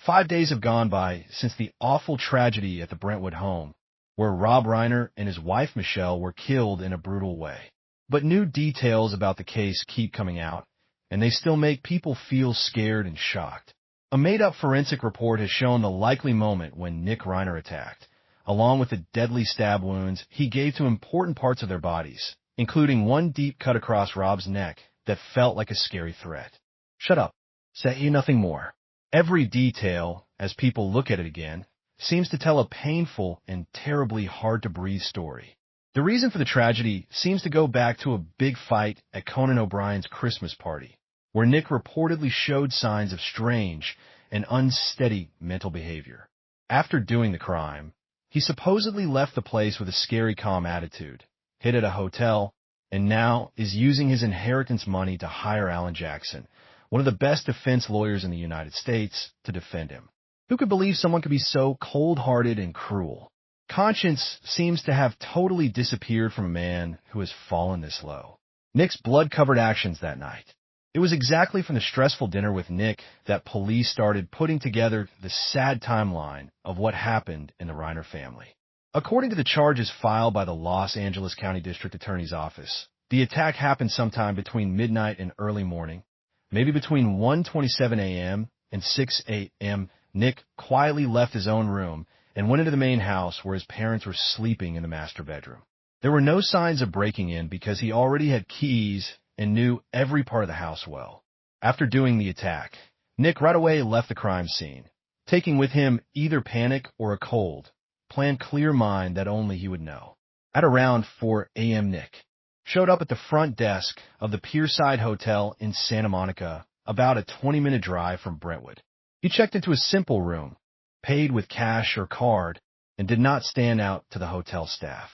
5 days have gone by since the awful tragedy at the Brentwood home, where Rob Reiner and his wife Michelle were killed in a brutal way. But new details about the case keep coming out, and they still make people feel scared and shocked. A made-up forensic report has shown the likely moment when Nick Reiner attacked, along with the deadly stab wounds he gave to important parts of their bodies, including one deep cut across Rob's neck that felt like a scary threat. Shut up. Say you nothing more. Every detail, as people look at it again, seems to tell a painful and terribly hard-to-breathe story. The reason for the tragedy seems to go back to a big fight at Conan O'Brien's Christmas party, where Nick reportedly showed signs of strange and unsteady mental behavior. After doing the crime, he supposedly left the place with a scary calm attitude, hid at a hotel, and now is using his inheritance money to hire Alan Jackson, one of the best defense lawyers in the United States, to defend him. Who could believe someone could be so cold-hearted and cruel? Conscience seems to have totally disappeared from a man who has fallen this low. Nick's blood-covered actions that night. It was exactly from the stressful dinner with Nick that police started putting together the sad timeline of what happened in the Reiner family. According to the charges filed by the Los Angeles County District Attorney's Office, the attack happened sometime between midnight and early morning, maybe between 1:27 a.m. and 6 a.m. Nick quietly left his own room and went into the main house where his parents were sleeping in the master bedroom. There were no signs of breaking in because he already had keys and knew every part of the house well. After doing the attack, Nick right away left the crime scene, taking with him either panic or a cold, planned clear mind that only he would know. At around 4 a.m. Nick showed up at the front desk of the Pierside Hotel in Santa Monica, about a 20-minute drive from Brentwood. He checked into a simple room, paid with cash or card, and did not stand out to the hotel staff.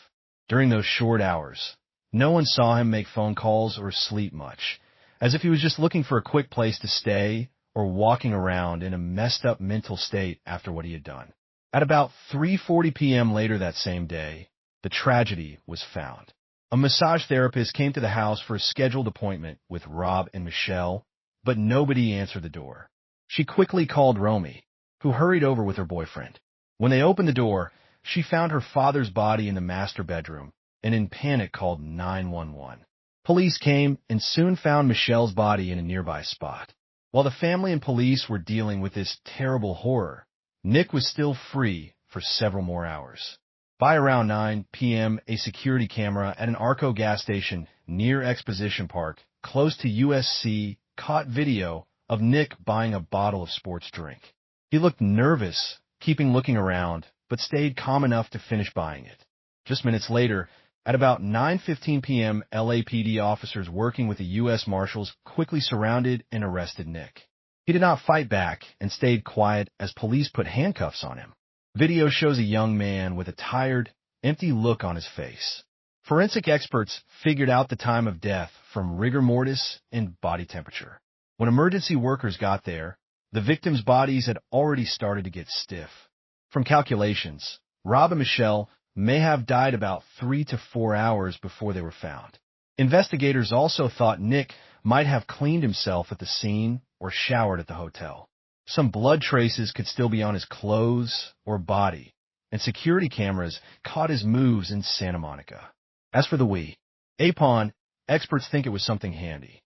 During those short hours, no one saw him make phone calls or sleep much, as if he was just looking for a quick place to stay or walking around in a messed-up mental state after what he had done. At about 3:40 p.m. later that same day, the tragedy was found. A massage therapist came to the house for a scheduled appointment with Rob and Michelle, but nobody answered the door. She quickly called Romy, who hurried over with her boyfriend. When they opened the door, she found her father's body in the master bedroom and in panic called 911. Police came and soon found Michelle's body in a nearby spot. While the family and police were dealing with this terrible horror, Nick was still free for several more hours. By around 9 p.m., a security camera at an Arco gas station near Exposition Park, close to USC, caught video of Nick buying a bottle of sports drink. He looked nervous, keeping looking around, but stayed calm enough to finish buying it. Just minutes later, at about 9:15 p.m., LAPD officers working with the U.S. Marshals quickly surrounded and arrested Nick. He did not fight back and stayed quiet as police put handcuffs on him. Video shows a young man with a tired, empty look on his face. Forensic experts figured out the time of death from rigor mortis and body temperature. When emergency workers got there, the victims' bodies had already started to get stiff. From calculations, Rob and Michelle may have died about 3 to 4 hours before they were found. Investigators also thought Nick might have cleaned himself at the scene or showered at the hotel. Some blood traces could still be on his clothes or body, and security cameras caught his moves in Santa Monica. As for the weapon, experts think it was something handy,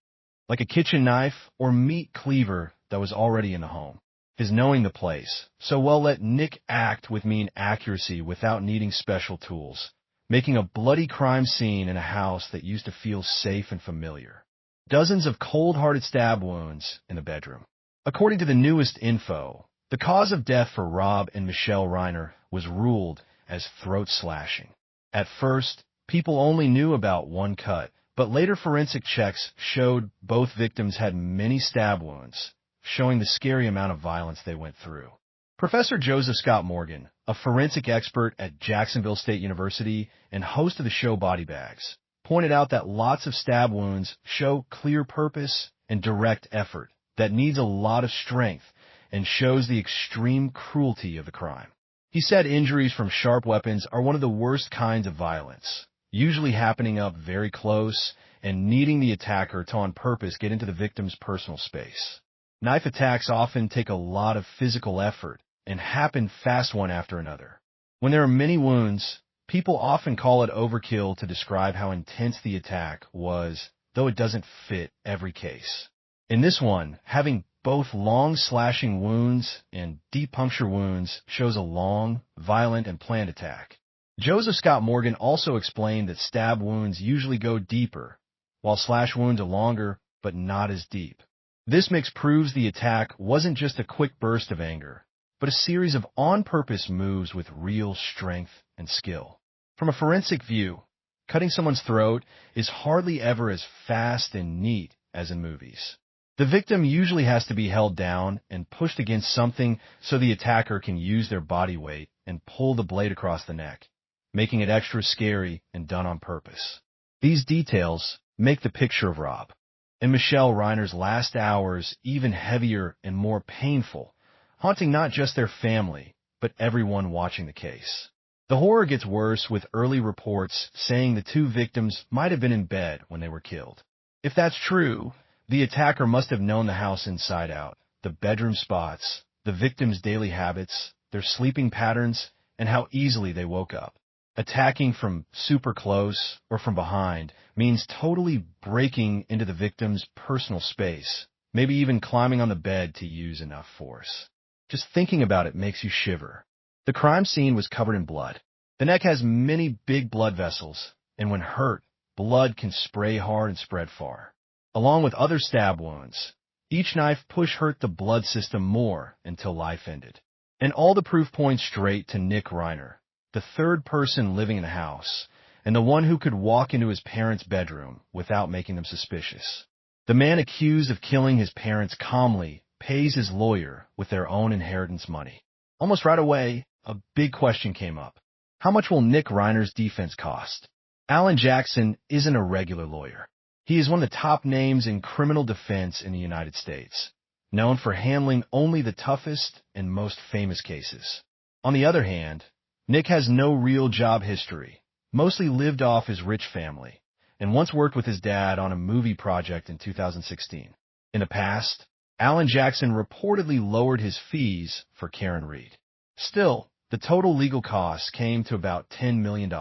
like a kitchen knife or meat cleaver that was already in the home. His knowing the place so well let Nick act with mean accuracy without needing special tools, making a bloody crime scene in a house that used to feel safe and familiar. Dozens of cold-hearted stab wounds in the bedroom. According to the newest info, the cause of death for Rob and Michelle Reiner was ruled as throat slashing. At first, people only knew about one cut, but later forensic checks showed both victims had many stab wounds, showing the scary amount of violence they went through. Professor Joseph Scott Morgan, a forensic expert at Jacksonville State University and host of the show Body Bags, pointed out that lots of stab wounds show clear purpose and direct effort that needs a lot of strength and shows the extreme cruelty of the crime. He said injuries from sharp weapons are one of the worst kinds of violence, usually happening up very close and needing the attacker to on purpose get into the victim's personal space. Knife attacks often take a lot of physical effort and happen fast one after another. When there are many wounds, people often call it overkill to describe how intense the attack was, though it doesn't fit every case. In this one, having both long slashing wounds and deep puncture wounds shows a long, violent, and planned attack. Joseph Scott Morgan also explained that stab wounds usually go deeper, while slash wounds are longer but not as deep. This mix proves the attack wasn't just a quick burst of anger, but a series of on-purpose moves with real strength and skill. From a forensic view, cutting someone's throat is hardly ever as fast and neat as in movies. The victim usually has to be held down and pushed against something so the attacker can use their body weight and pull the blade across the neck, making it extra scary and done on purpose. These details make the picture of Rob and Michelle Reiner's last hours even heavier and more painful, haunting not just their family, but everyone watching the case. The horror gets worse with early reports saying the two victims might have been in bed when they were killed. If that's true, the attacker must have known the house inside out, the bedroom spots, the victims' daily habits, their sleeping patterns, and how easily they woke up. Attacking from super close or from behind means totally breaking into the victim's personal space, maybe even climbing on the bed to use enough force. Just thinking about it makes you shiver. The crime scene was covered in blood. The neck has many big blood vessels, and when hurt, blood can spray hard and spread far. Along with other stab wounds, each knife push hurt the blood system more until life ended. And all the proof points straight to Nick Reiner, the third person living in the house, and the one who could walk into his parents' bedroom without making them suspicious. The man accused of killing his parents calmly pays his lawyer with their own inheritance money. Almost right away, a big question came up. How much will Nick Reiner's defense cost? Alan Jackson isn't a regular lawyer. He is one of the top names in criminal defense in the United States, known for handling only the toughest and most famous cases. On the other hand, Nick has no real job history, mostly lived off his rich family, and once worked with his dad on a movie project in 2016. In the past, Alan Jackson reportedly lowered his fees for Karen Reed. Still, the total legal costs came to about $10 million.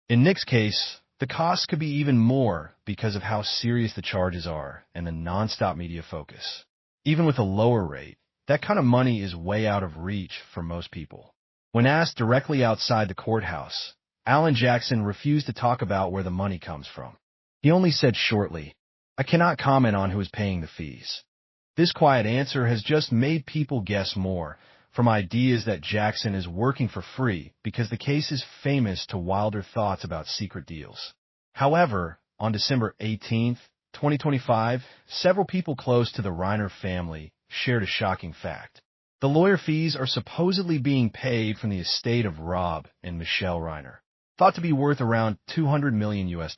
In Nick's case, the costs could be even more because of how serious the charges are and the nonstop media focus. Even with a lower rate, that kind of money is way out of reach for most people. When asked directly outside the courthouse, Alan Jackson refused to talk about where the money comes from. He only said shortly, "I cannot comment on who is paying the fees." This quiet answer has just made people guess more, from ideas that Jackson is working for free because the case is famous to wilder thoughts about secret deals. However, on December 18, 2025, several people close to the Reiner family shared a shocking fact. The lawyer fees are supposedly being paid from the estate of Rob and Michelle Reiner, thought to be worth around $200 million US.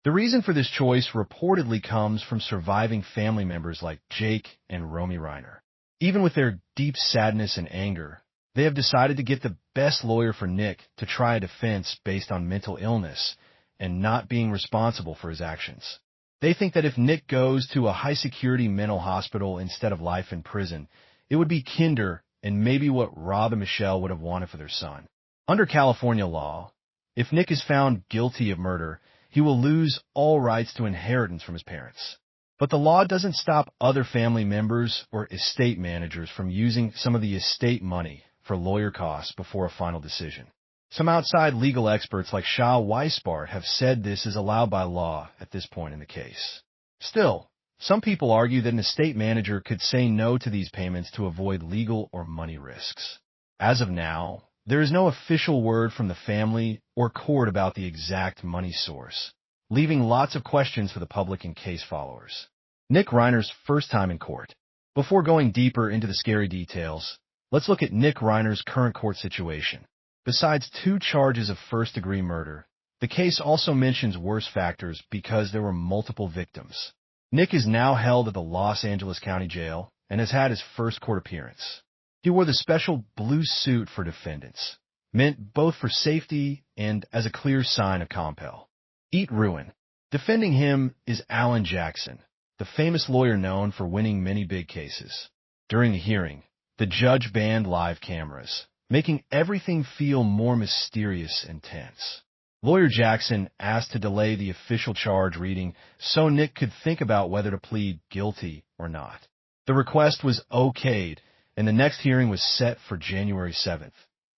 The reason for this choice reportedly comes from surviving family members like Jake and Romy Reiner. Even with their deep sadness and anger, they have decided to get the best lawyer for Nick to try a defense based on mental illness and not being responsible for his actions. They think that if Nick goes to a high-security mental hospital instead of life in prison, it would be kinder and maybe what Rob and Michelle would have wanted for their son. Under California law, if Nick is found guilty of murder, he will lose all rights to inheritance from his parents. But the law doesn't stop other family members or estate managers from using some of the estate money for lawyer costs before a final decision. Some outside legal experts like Shah Weisbart have said this is allowed by law at this point in the case. Still, some people argue that an estate manager could say no to these payments to avoid legal or money risks. As of now, there is no official word from the family or court about the exact money source, leaving lots of questions for the public and case followers. Nick Reiner's first time in court. Before going deeper into the scary details, let's look at Nick Reiner's current court situation. Besides 2 charges of first-degree murder, the case also mentions worse factors because there were multiple victims. Nick is now held at the Los Angeles County Jail and has had his first court appearance. He wore the special blue suit for defendants, meant both for safety and as a clear sign of compel. Eat Ruin. Defending him is Alan Jackson, the famous lawyer known for winning many big cases. During the hearing, the judge banned live cameras, making everything feel more mysterious and tense. Lawyer Jackson asked to delay the official charge reading so Nick could think about whether to plead guilty or not. The request was okayed, and the next hearing was set for January 7th,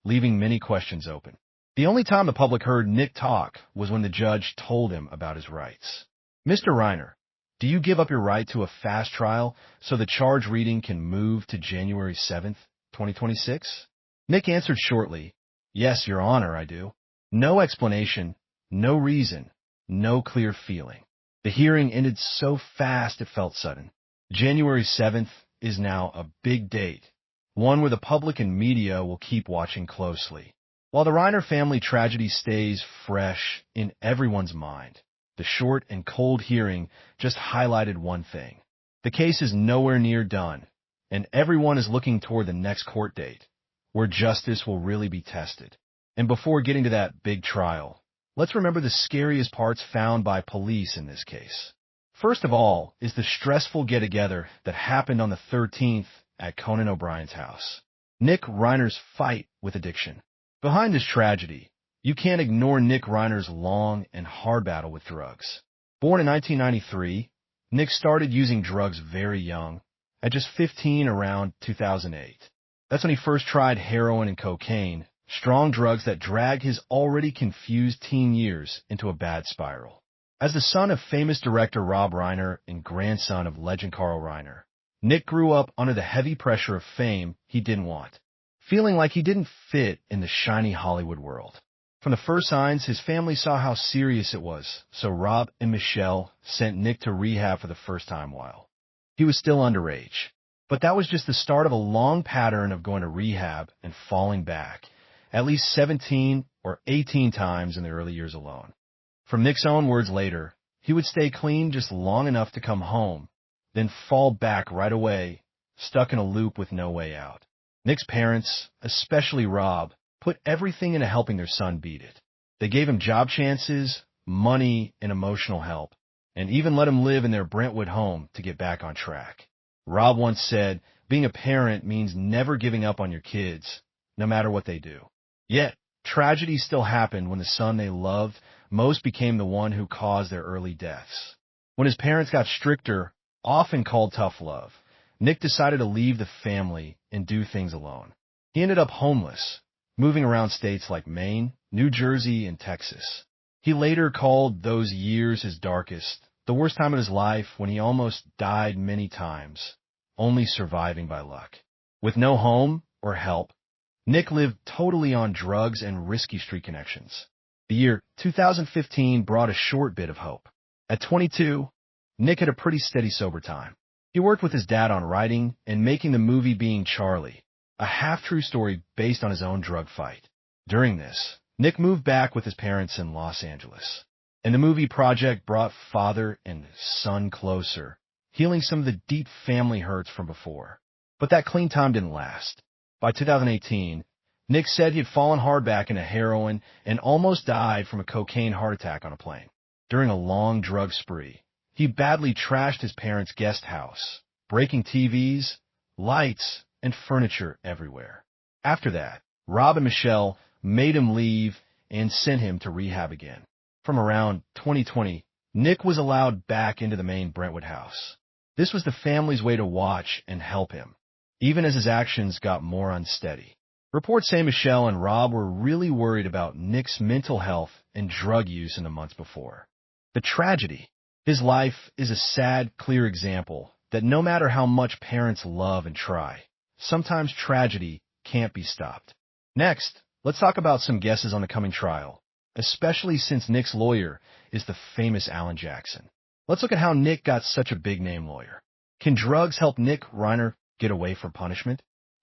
leaving many questions open. The only time the public heard Nick talk was when the judge told him about his rights. Mr. Reiner, do you give up your right to a fast trial so the charge reading can move to January 7th, 2026? Nick answered shortly, "Yes, Your Honor, I do." No explanation, no reason, no clear feeling. The hearing ended so fast it felt sudden. January 7th is now a big date, one where the public and media will keep watching closely. While the Reiner family tragedy stays fresh in everyone's mind, the short and cold hearing just highlighted one thing. The case is nowhere near done, and everyone is looking toward the next court date, where justice will really be tested. And before getting to that big trial, let's remember the scariest parts found by police in this case. First of all is the stressful get-together that happened on the 13th at Conan O'Brien's house. Nick Reiner's fight with addiction. Behind this tragedy, you can't ignore Nick Reiner's long and hard battle with drugs. Born in 1993, Nick started using drugs very young, at just 15 around 2008. That's when he first tried heroin and cocaine, strong drugs that dragged his already confused teen years into a bad spiral. As the son of famous director Rob Reiner and grandson of legend Carl Reiner, Nick grew up under the heavy pressure of fame he didn't want, feeling like he didn't fit in the shiny Hollywood world. From the first signs, his family saw how serious it was, so Rob and Michelle sent Nick to rehab for the first time while he was still underage. But that was just the start of a long pattern of going to rehab and falling back, at least 17 or 18 times in the early years alone. From Nick's own words later, he would stay clean just long enough to come home, then fall back right away, stuck in a loop with no way out. Nick's parents, especially Rob, put everything into helping their son beat it. They gave him job chances, money, and emotional help, and even let him live in their Brentwood home to get back on track. Rob once said, being a parent means never giving up on your kids, no matter what they do. Yet, tragedy still happened when the son they loved most became the one who caused their early deaths. When his parents got stricter, often called tough love, Nick decided to leave the family and do things alone. He ended up homeless, moving around states like Maine, New Jersey, and Texas. He later called those years his darkest, the worst time of his life when he almost died many times, only surviving by luck. With no home or help, Nick lived totally on drugs and risky street connections. The year 2015 brought a short bit of hope. At 22, Nick had a pretty steady sober time. He worked with his dad on writing and making the movie Being Charlie, a half-true story based on his own drug fight. During this, Nick moved back with his parents in Los Angeles, and the movie project brought father and son closer, healing some of the deep family hurts from before. But that clean time didn't last. By 2018, Nick said he had fallen hard back into heroin and almost died from a cocaine heart attack on a plane. During a long drug spree, he badly trashed his parents' guest house, breaking TVs, lights, and furniture everywhere. After that, Rob and Michelle made him leave and sent him to rehab again. From around 2020, Nick was allowed back into the main Brentwood house. This was the family's way to watch and help him, even as his actions got more unsteady. Reports say Michelle and Rob were really worried about Nick's mental health and drug use in the months before. The tragedy. His life is a sad, clear example that no matter how much parents love and try, sometimes tragedy can't be stopped. Next, let's talk about some guesses on the coming trial, especially since Nick's lawyer is the famous Alan Jackson. Let's look at how Nick got such a big-name lawyer. Can drugs help Nick Reiner get away from punishment?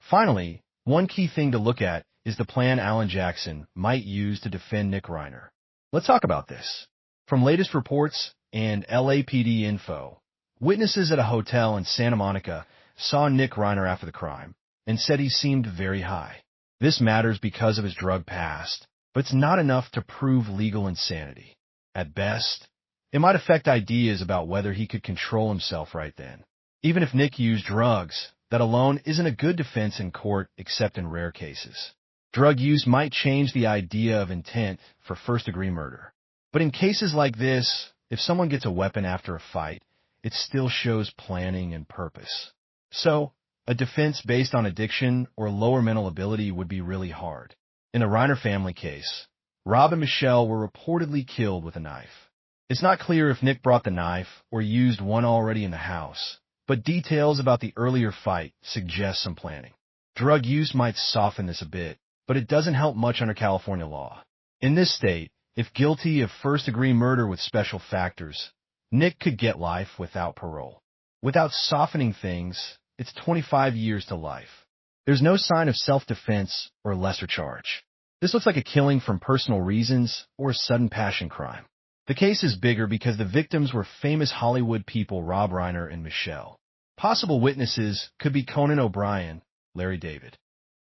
Finally, one key thing to look at is the plan Alan Jackson might use to defend Nick Reiner. Let's talk about this. From latest reports and LAPD info, witnesses at a hotel in Santa Monica saw Nick Reiner after the crime and said he seemed very high. This matters because of his drug past, but it's not enough to prove legal insanity. At best, It might affect ideas about whether he could control himself right then. Even if Nick used drugs, that alone isn't a good defense in court except in rare cases. Drug use might change the idea of intent for first-degree murder. But in cases like this, if someone gets a weapon after a fight, it still shows planning and purpose. So, a defense based on addiction or lower mental ability would be really hard. In the Reiner family case, Rob and Michelle were reportedly killed with a knife. It's not clear if Nick brought the knife or used one already in the house, but details about the earlier fight suggest some planning. Drug use might soften this a bit, but it doesn't help much under California law. In this state, if guilty of first-degree murder with special factors, Nick could get life without parole. Without softening things, it's 25 years to life. There's no sign of self-defense or lesser charge. This looks like a killing from personal reasons or a sudden passion crime. The case is bigger because the victims were famous Hollywood people Rob Reiner and Michelle. Possible witnesses could be Conan O'Brien, Larry David,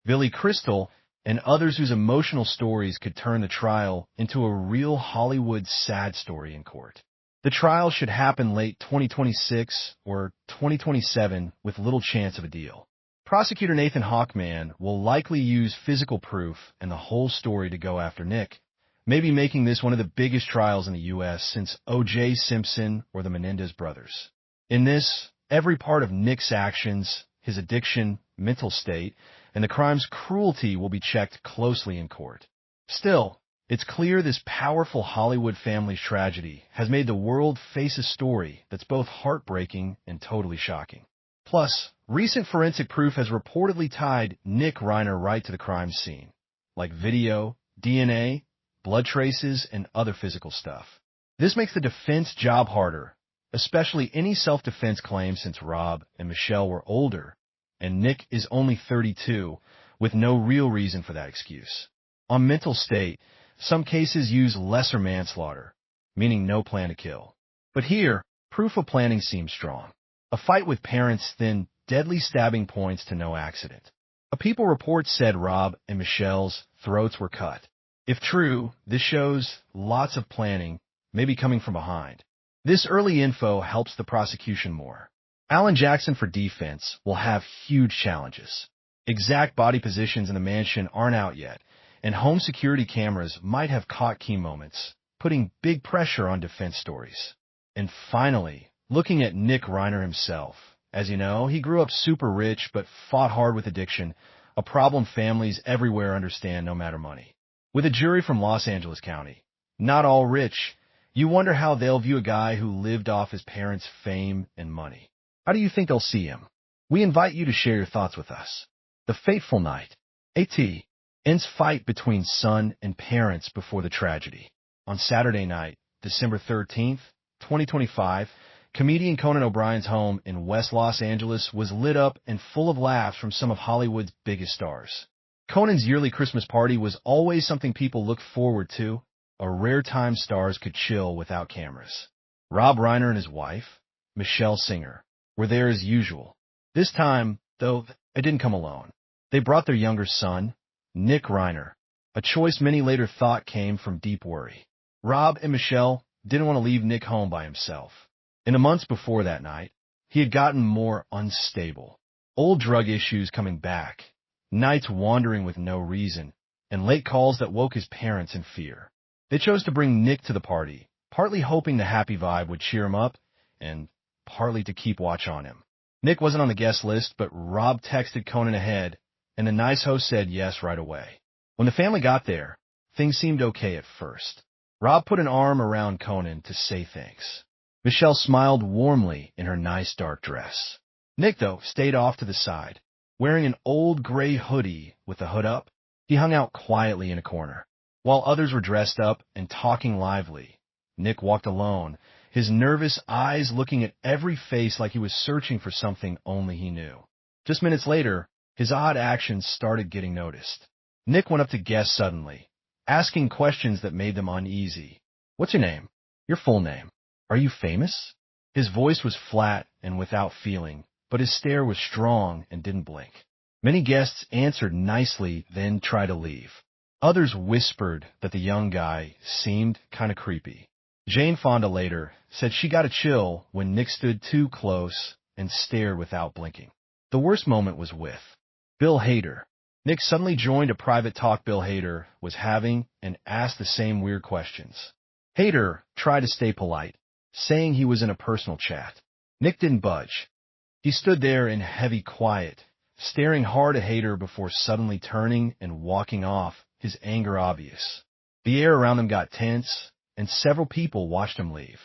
Billy Crystal, and others whose emotional stories could turn the trial into a real Hollywood sad story in court. The trial should happen late 2026 or 2027 with little chance of a deal. Prosecutor Nathan Hawkman will likely use physical proof and the whole story to go after Nick, maybe making this one of the biggest trials in the U.S. since O.J. Simpson or the Menendez brothers. In this, every part of Nick's actions, his addiction, mental state, and the crime's cruelty will be checked closely in court. Still, it's clear this powerful Hollywood family's tragedy has made the world face a story that's both heartbreaking and totally shocking. Plus, recent forensic proof has reportedly tied Nick Reiner right to the crime scene, like video, DNA, blood traces, and other physical stuff. This makes the defense job harder, especially any self-defense claim since Rob and Michelle were older, and Nick is only 32, with no real reason for that excuse. On mental state, some cases use lesser manslaughter, meaning no plan to kill. But here, proof of planning seems strong. A fight with parents, then deadly stabbing points to no accident. A People report said Rob and Michelle's throats were cut. If true, this shows lots of planning, maybe coming from behind. This early info helps the prosecution more. Alan Jackson for defense will have huge challenges. Exact body positions in the mansion aren't out yet, and home security cameras might have caught key moments, putting big pressure on defense stories. And finally, looking at Nick Reiner himself. As you know, he grew up super rich but fought hard with addiction, a problem families everywhere understand no matter money. With a jury from Los Angeles County, not all rich, you wonder how they'll view a guy who lived off his parents' fame and money. How do you think they'll see him? We invite you to share your thoughts with us. The fateful night. A.T. ends fight between son and parents before the tragedy. On Saturday night, December 13th, 2025, comedian Conan O'Brien's home in West Los Angeles was lit up and full of laughs from some of Hollywood's biggest stars. Conan's yearly Christmas party was always something people looked forward to, a rare time stars could chill without cameras. Rob Reiner and his wife, Michelle Singer, were there as usual. This time, though, they didn't come alone. They brought their younger son, Nick Reiner, a choice many later thought came from deep worry. Rob and Michelle didn't want to leave Nick home by himself. In the months before that night, he had gotten more unstable. Old drug issues coming back, nights wandering with no reason, and late calls that woke his parents in fear. They chose to bring Nick to the party, partly hoping the happy vibe would cheer him up, and partly to keep watch on him. Nick wasn't on the guest list, but Rob texted Conan ahead, and the nice host said yes right away. When the family got there, things seemed okay at first. Rob put an arm around Conan to say thanks. Michelle smiled warmly in her nice dark dress. Nick, though, stayed off to the side. Wearing an old gray hoodie with the hood up, he hung out quietly in a corner. While others were dressed up and talking lively, Nick walked alone, his nervous eyes looking at every face like he was searching for something only he knew. Just minutes later, his odd actions started getting noticed. Nick went up to guests suddenly, asking questions that made them uneasy. "What's your name? Your full name? Are you famous?" His voice was flat and without feeling, but his stare was strong and didn't blink. Many guests answered nicely, then tried to leave. Others whispered that the young guy seemed kind of creepy. Jane Fonda later said she got a chill when Nick stood too close and stared without blinking. The worst moment was with Bill Hader. Nick suddenly joined a private talk Bill Hader was having and asked the same weird questions. Hader tried to stay polite, saying he was in a personal chat. Nick didn't budge. He stood there in heavy quiet, staring hard at Hader before suddenly turning and walking off, his anger obvious. The air around them got tense, and several people watched him leave.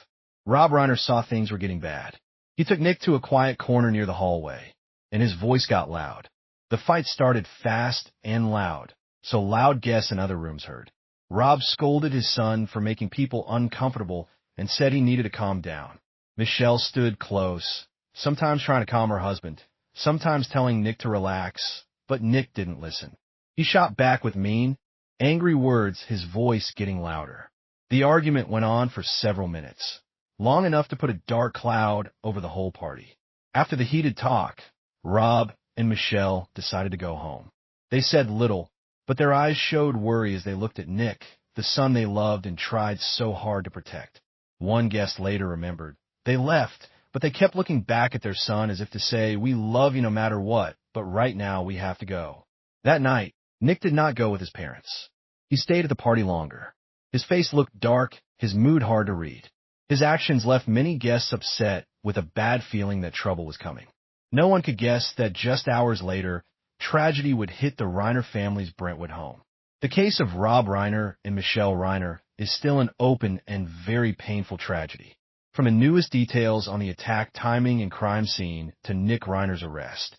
Rob Reiner saw things were getting bad. He took Nick to a quiet corner near the hallway, and his voice got loud. The fight started fast and loud, so loud guests in other rooms heard. Rob scolded his son for making people uncomfortable and said he needed to calm down. Michelle stood close, sometimes trying to calm her husband, sometimes telling Nick to relax, but Nick didn't listen. He shot back with mean, angry words, his voice getting louder. The argument went on for several minutes, long enough to put a dark cloud over the whole party. After the heated talk, Rob and Michelle decided to go home. They said little, but their eyes showed worry as they looked at Nick, the son they loved and tried so hard to protect. One guest later remembered. They left, but they kept looking back at their son as if to say, "We love you no matter what, but right now we have to go." That night, Nick did not go with his parents. He stayed at the party longer. His face looked dark, his mood hard to read. His actions left many guests upset with a bad feeling that trouble was coming. No one could guess that just hours later, tragedy would hit the Reiner family's Brentwood home. The case of Rob Reiner and Michelle Reiner is still an open and very painful tragedy. From the newest details on the attack timing and crime scene to Nick Reiner's arrest,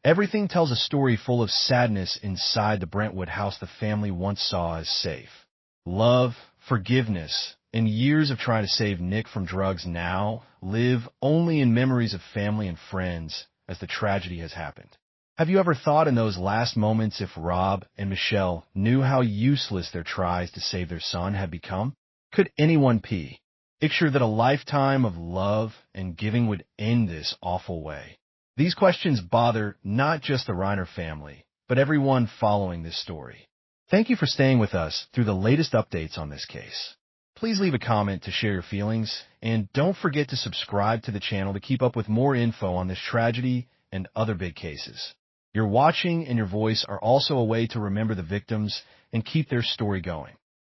everything tells a story full of sadness inside the Brentwood house the family once saw as safe. Love, forgiveness, and years of trying to save Nick from drugs now live only in memories of family and friends as the tragedy has happened. Have you ever thought in those last moments if Rob and Michelle knew how useless their tries to save their son had become? Could anyone picture that a lifetime of love and giving would end this awful way? These questions bother not just the Reiner family, but everyone following this story. Thank you for staying with us through the latest updates on this case. Please leave a comment to share your feelings, and don't forget to subscribe to the channel to keep up with more info on this tragedy and other big cases. Your watching and your voice are also a way to remember the victims and keep their story going.